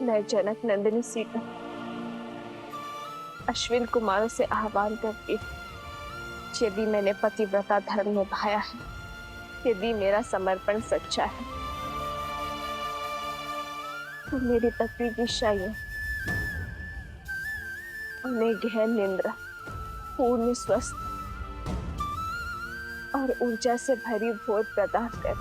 मैं जनक नंदिनी सीता अश्विन कुमारों से आह्वान करती हूँ, यदि मैंने पतिव्रता धर्म निभाया है, यदि मेरा समर्पण सच्चा है, तो मेरी तकदीर दिशा ये उन्हें गहन निंद्रा, पूर्ण स्वस्थ और ऊर्जा से भरी भोर प्रदान कर।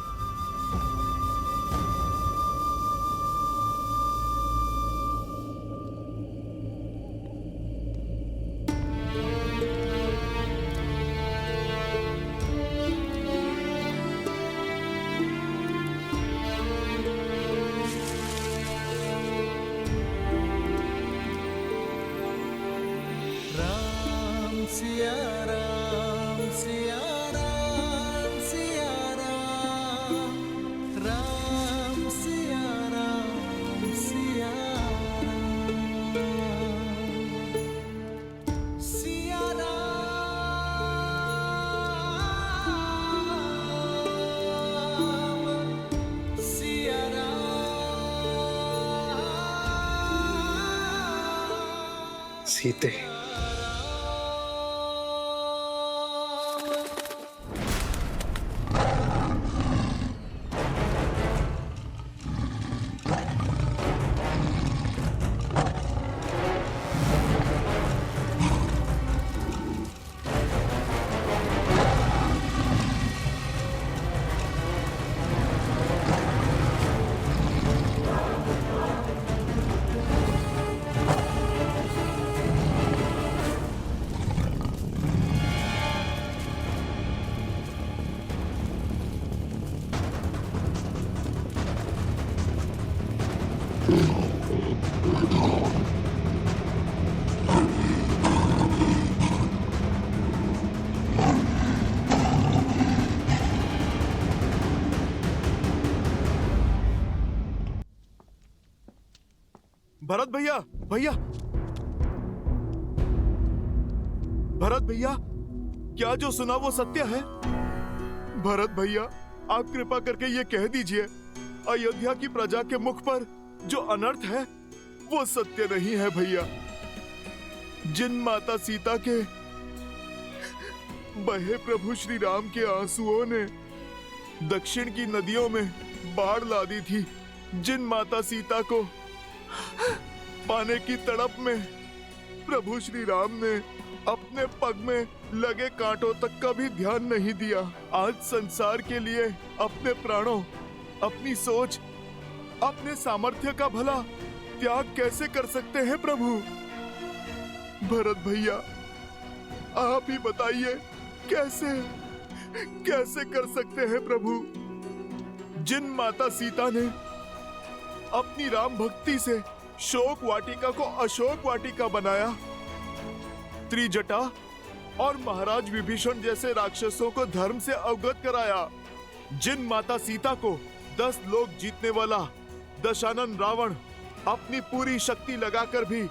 सीते, भरत भैया, भैया, भरत भैया, क्या जो सुना वो सत्य है? भरत भैया, आप कृपा करके ये कह दीजिए, अयोध्या की प्रजा के मुख पर जो अनर्थ है वो सत्य नहीं है भैया। जिन माता सीता के बहे प्रभु श्री राम के आंसुओं ने दक्षिण की नदियों में बाढ़ ला दी थी, जिन माता सीता को पाने की तड़प में प्रभु श्री राम ने अपने पग में लगे कांटों तक का भी ध्यान नहीं दिया, आज संसार के लिए अपने प्राणों, अपनी सोच, अपने सामर्थ्य का भला त्याग कैसे कर सकते हैं प्रभु? भरत भैया, आप ही बताइए, कैसे कैसे कर सकते हैं प्रभु? जिन माता सीता ने अपनी राम भक्ति से शोक वाटिका को अशोक वाटिका बनाया, त्रिजटा और महाराज विभीषण जैसे राक्षसों को धर्म से अवगत कराया, जिन माता सीता को 10 लोक जीतने वाला दशानन रावण अपनी पूरी शक्ति लगाकर भी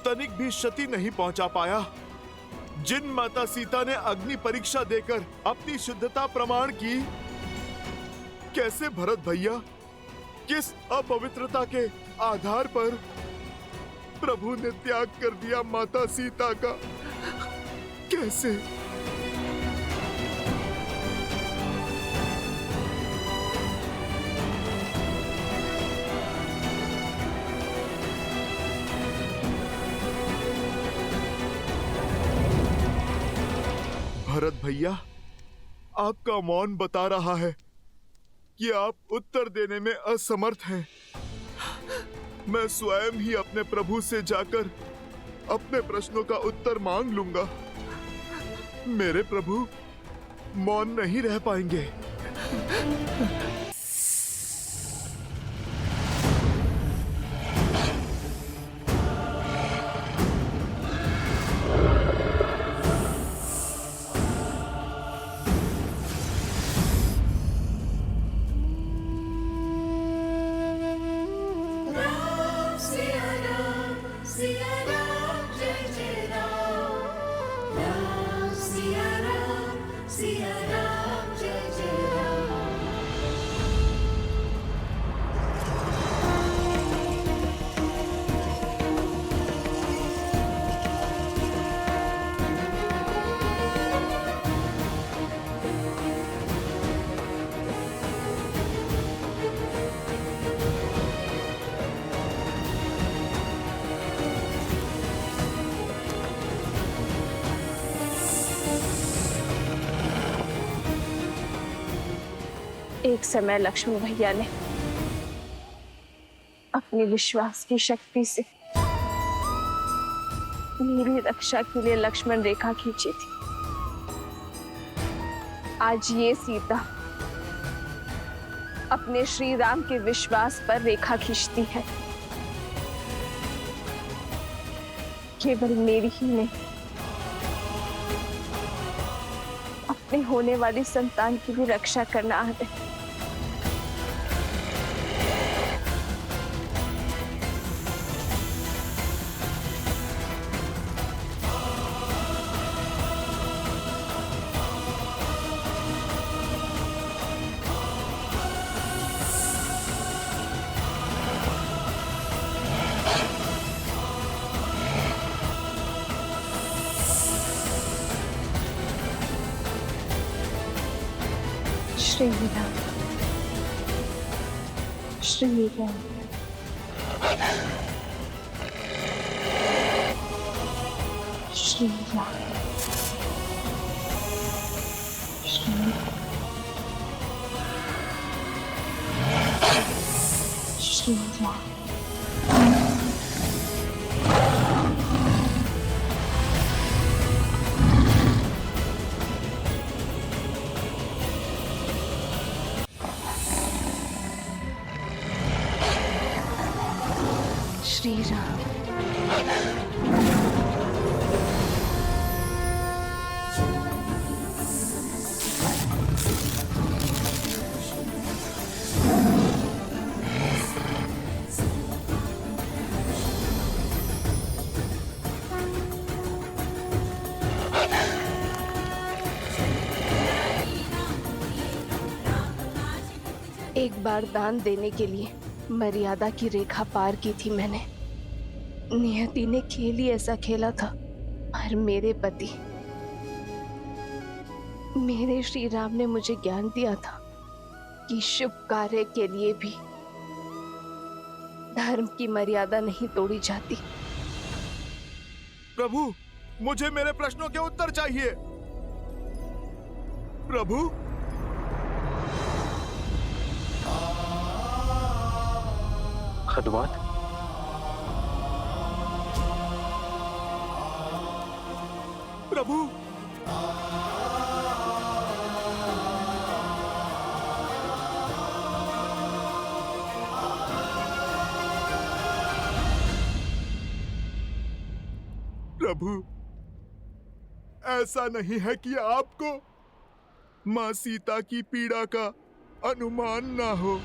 तनिक भी क्षति नहीं पहुंचा पाया, जिन माता सीता ने अग्नि परीक्षा देकर अपनी शुद्धता प्रमाण की, कैसे भरत भैया, किस अपवित्रता के आधार पर प्रभु ने त्याग कर दिया माता सीता का? कैसे? भरत भैया, आपका मौन बता रहा है कि आप उत्तर देने में असमर्थ हैं। मैं स्वयं ही अपने प्रभु से जाकर अपने प्रश्नों का उत्तर मांग लूंगा। मेरे प्रभु मौन नहीं रह पाएंगे। एक समय लक्ष्मण भैया ने अपने विश्वास की शक्ति से मेरी रक्षा के लिए लक्ष्मण रेखा खींची थी। आज ये सीता अपने श्री राम के विश्वास पर रेखा खींचती है। केवल मेरी ही नहीं, अपने होने वाली संतान की भी रक्षा करना है। श्री राम, श्री राम, श्री राम, श्री राम। श्री राम। एक बार दान देने के लिए मर्यादा की रेखा पार की थी मैंने। नियति ने खेल ही ऐसा खेला था, पर मेरे पति, मेरे श्री राम ने मुझे ज्ञान दिया था कि शुभ कार्य के लिए भी धर्म की मर्यादा नहीं तोड़ी जाती। प्रभु, मुझे मेरे प्रश्नों के उत्तर चाहिए। प्रभु, हनुमान, प्रभु, प्रभु, ऐसा नहीं है कि आपको मां सीता की पीड़ा का अनुमान ना हो।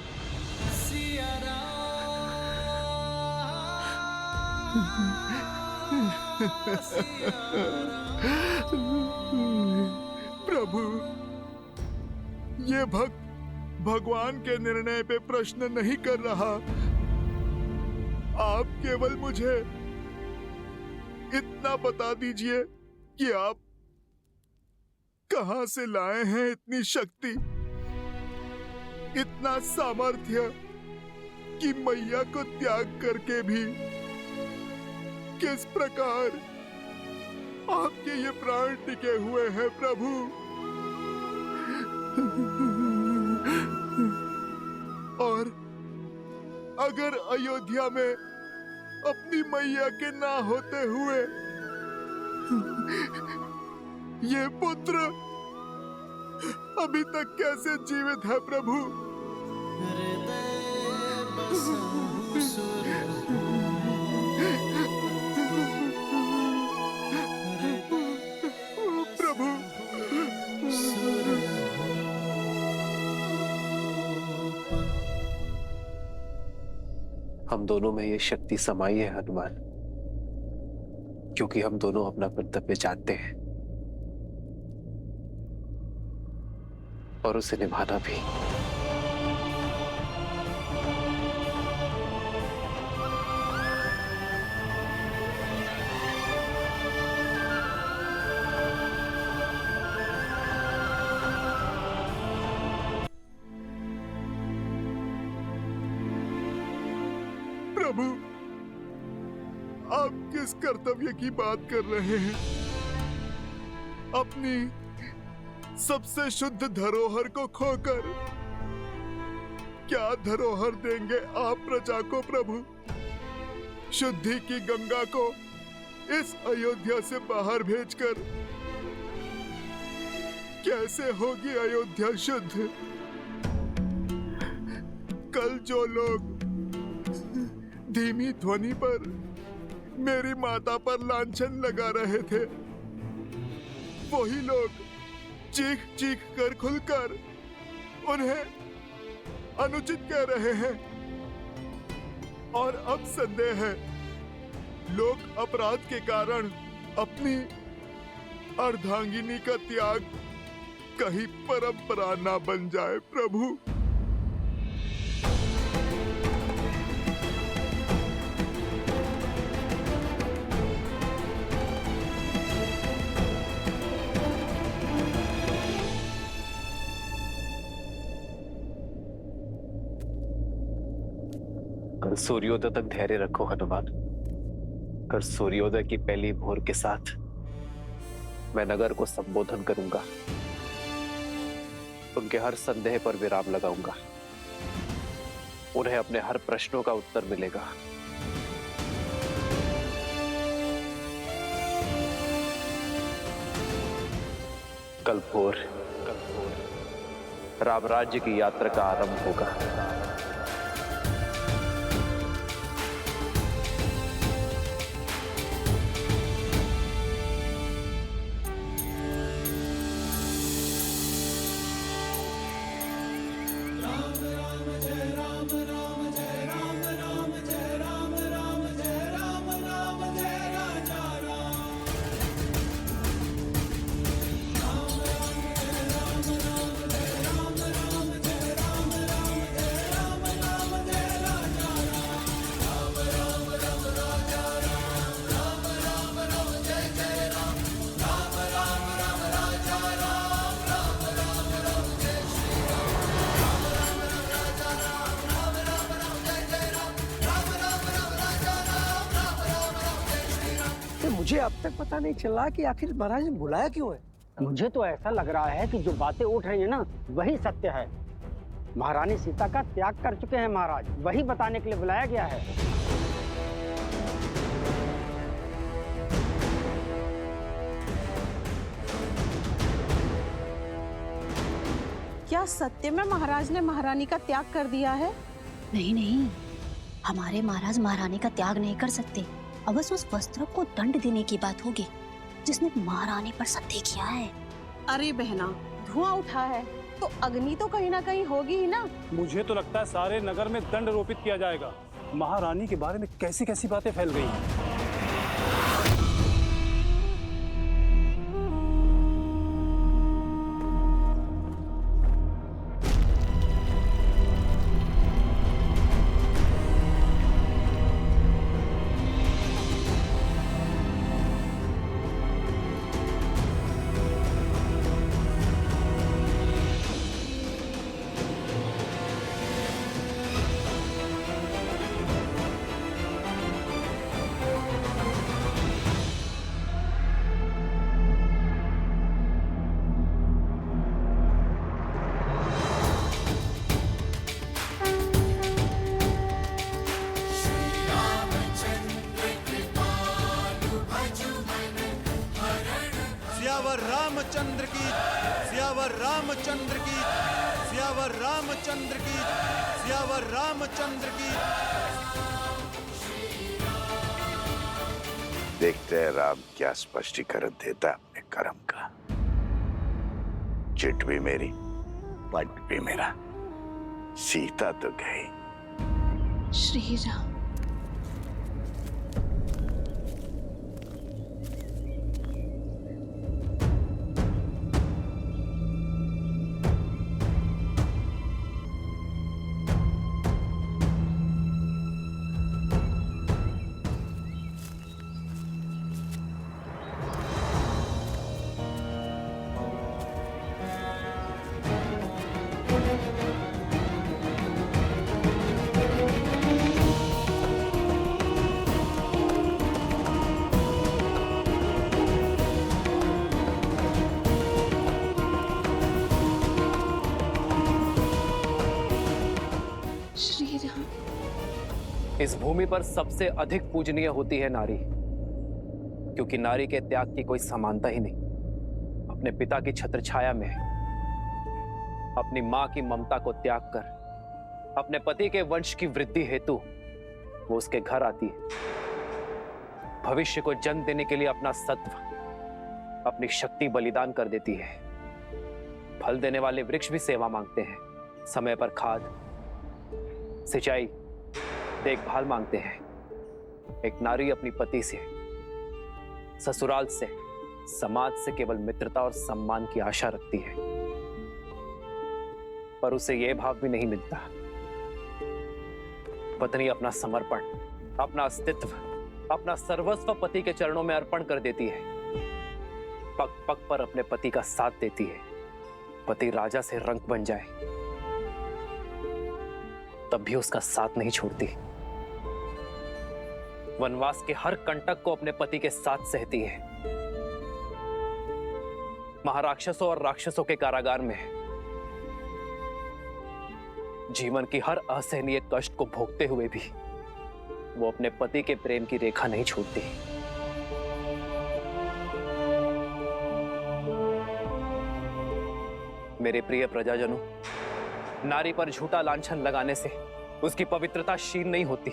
प्रभु, ये भक्त भगवान के निर्णय पे प्रश्न नहीं कर रहा। आप केवल मुझे इतना बता दीजिए कि आप कहां से लाए हैं इतनी शक्ति, इतना सामर्थ्य कि मैया को त्याग करके भी किस प्रकार आपके ये प्राण टिके हुए हैं प्रभु। और अगर अयोध्या में अपनी मैया के ना होते हुए ये पुत्र अभी तक कैसे जीवित है प्रभु? प्रभु, हम दोनों में ये शक्ति समाई है हनुमान, क्योंकि हम दोनों अपना कर्तव्य जानते हैं और उसे निभाना भी। प्रभु, आप किस कर्तव्य की बात कर रहे हैं? अपनी सबसे शुद्ध धरोहर को खोकर क्या धरोहर देंगे आप प्रजा को प्रभु? शुद्धि की गंगा को इस अयोध्या से बाहर भेजकर कैसे होगी अयोध्या शुद्ध? कल जो लोग धीमी ध्वनि पर मेरी माता पर लांछन लगा रहे थे, वही लोग चीख चीख कर खुलकर उन्हें अनुचित कह रहे हैं। और अब संदेह है, लोग अपराध के कारण अपनी अर्धांगिनी का त्याग कहीं परंपरा ना बन जाए प्रभु। कल सूर्योदय तक धैर्य रखो हनुमान। कल सूर्योदय की पहली भोर के साथ मैं नगर को संबोधन करूंगा, उनके हर संदेह पर विराम लगाऊंगा, उन्हें अपने हर प्रश्नों का उत्तर मिलेगा। कल भोर राम राज्य की यात्रा का आरंभ होगा। मुझे अब तक पता नहीं चला कि आखिर महाराज ने बुलाया क्यों है। मुझे तो ऐसा लग रहा है कि जो बातें उठ रही है ना, वही सत्य है। महारानी सीता का त्याग कर चुके हैं महाराज, वही बताने के लिए बुलाया गया है। क्या सत्य में महाराज ने महारानी का त्याग कर दिया है? नहीं नहीं, हमारे महाराज महारानी का त्याग नहीं कर सकते। अवश्य उस वस्त्र को दंड देने की बात होगी जिसने महारानी पर सत्य किया है। अरे बहना, धुआं उठा है तो अग्नि तो कहीं ना कहीं होगी ही ना। मुझे तो लगता है सारे नगर में दंड रोपित किया जाएगा। महारानी के बारे में कैसी कैसी बातें फैल गई हैं। सियावर रामचंद्र की, सियावर रामचंद्र की, सियावर रामचंद्र की, सियावर रामचंद्र की। देखते हैं राम क्या स्पष्टीकरण देता अपने कर्म का। चिट भी मेरी, पट भी मेरा, सीता तो गई। श्री राम। इस भूमि पर सबसे अधिक पूजनीय होती है नारी, क्योंकि नारी के त्याग की कोई समानता ही नहीं। अपने पिता की छत्रछाया में अपनी मां की ममता को त्याग कर अपने पति के वंश की वृद्धि हेतु वो उसके घर आती है। भविष्य को जन्म देने के लिए अपना सत्व, अपनी शक्ति बलिदान कर देती है। फल देने वाले वृक्ष भी सेवा मांगते हैं, समय पर खाद, सिंचाई, देखभाल मांगते हैं। एक नारी अपनी पति से, ससुराल से, समाज से केवल मित्रता और सम्मान की आशा रखती है, पर उसे यह भाव भी नहीं मिलता। पत्नी अपना समर्पण, अपना अस्तित्व, अपना सर्वस्व पति के चरणों में अर्पण कर देती है। पग पग पर अपने पति का साथ देती है। पति राजा से रंक बन जाए तब भी उसका साथ नहीं छोड़ती। वनवास के हर कंटक को अपने पति के साथ सहती है। महाराक्षसों और राक्षसों के कारागार में जीवन की हर असहनीय कष्ट को भोगते हुए भी वो अपने पति के प्रेम की रेखा नहीं छोड़ती। मेरे प्रिय प्रजाजनों, नारी पर झूठा लांछन लगाने से उसकी पवित्रता क्षीण नहीं होती,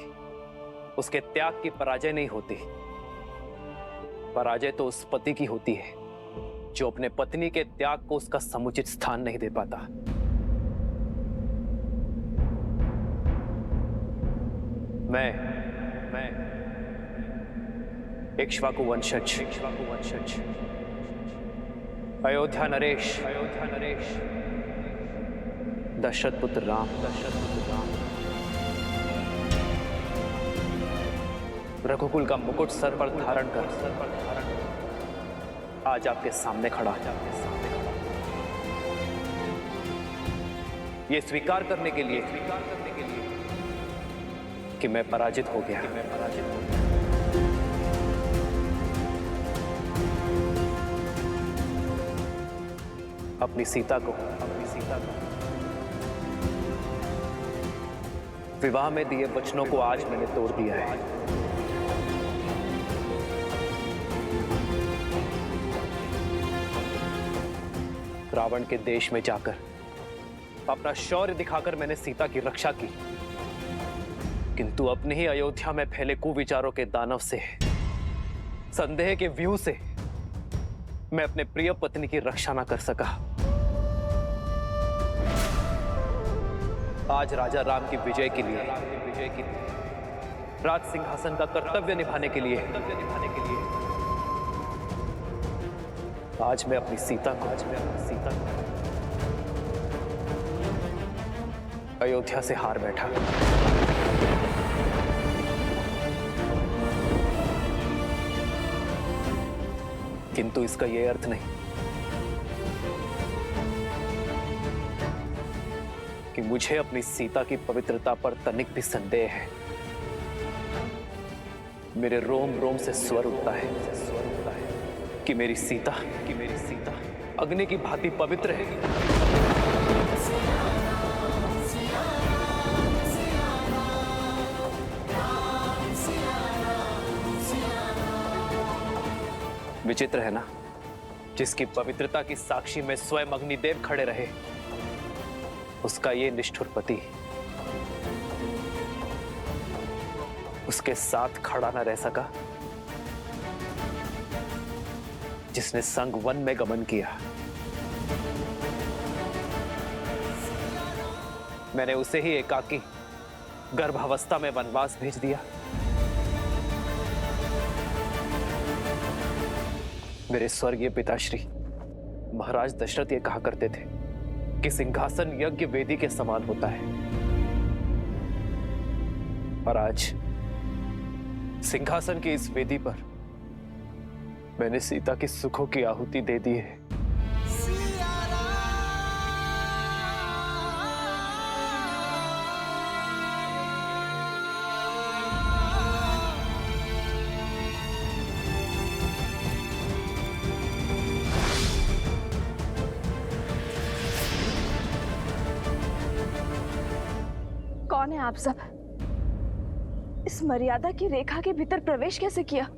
उसके त्याग की पराजय नहीं होती। पराजय तो उस पति की होती है जो अपने पत्नी के त्याग को उसका समुचित स्थान नहीं दे पाता। मैं इक्ष्वाकु वंशज अयोध्या नरेश दशरथ पुत्र राम रघुकुल का मुकुट सर पर धारण कर आज आपके सामने खड़ा ये स्वीकार करने के लिए कि मैं पराजित हो गया। अपनी सीता को विवाह में दिए वचनों को आज मैंने तोड़ दिया है। रावण के देश में जाकर अपना शौर्य दिखाकर मैंने सीता की रक्षा की, किंतु अपने ही अयोध्या में फैले कुविचारों के दानव से, संदेह के व्यूह से मैं अपने प्रिय पत्नी की रक्षा न कर सका। आज राजा राम की विजय के लिए, राज सिंहासन का कर्तव्य निभाने के लिए आज मैं अपनी सीता को अयोध्या से हार बैठा। किंतु इसका यह अर्थ नहीं कि मुझे अपनी सीता की पवित्रता पर तनिक भी संदेह है। मेरे रोम रोम से स्वर उठता है कि मेरी सीता अग्नि की भांति पवित्र है। विचित्र है ना, जिसकी पवित्रता की साक्षी में स्वयं अग्निदेव खड़े रहे, उसका ये निष्ठुर पति उसके साथ खड़ा न रह सका, जिसने संग वन में गमन किया। मैंने उसे ही एकाकी गर्भावस्था में वनवास भेज दिया। मेरे स्वर्गीय पिताश्री महाराज दशरथ ये कहा करते थे कि सिंहासन यज्ञ वेदी के समान होता है, और आज सिंहासन की इस वेदी पर मैंने सीता की सुखों की आहुति दे दी है। कौन है आप सब? इस मर्यादा की रेखा के भीतर प्रवेश कैसे किया?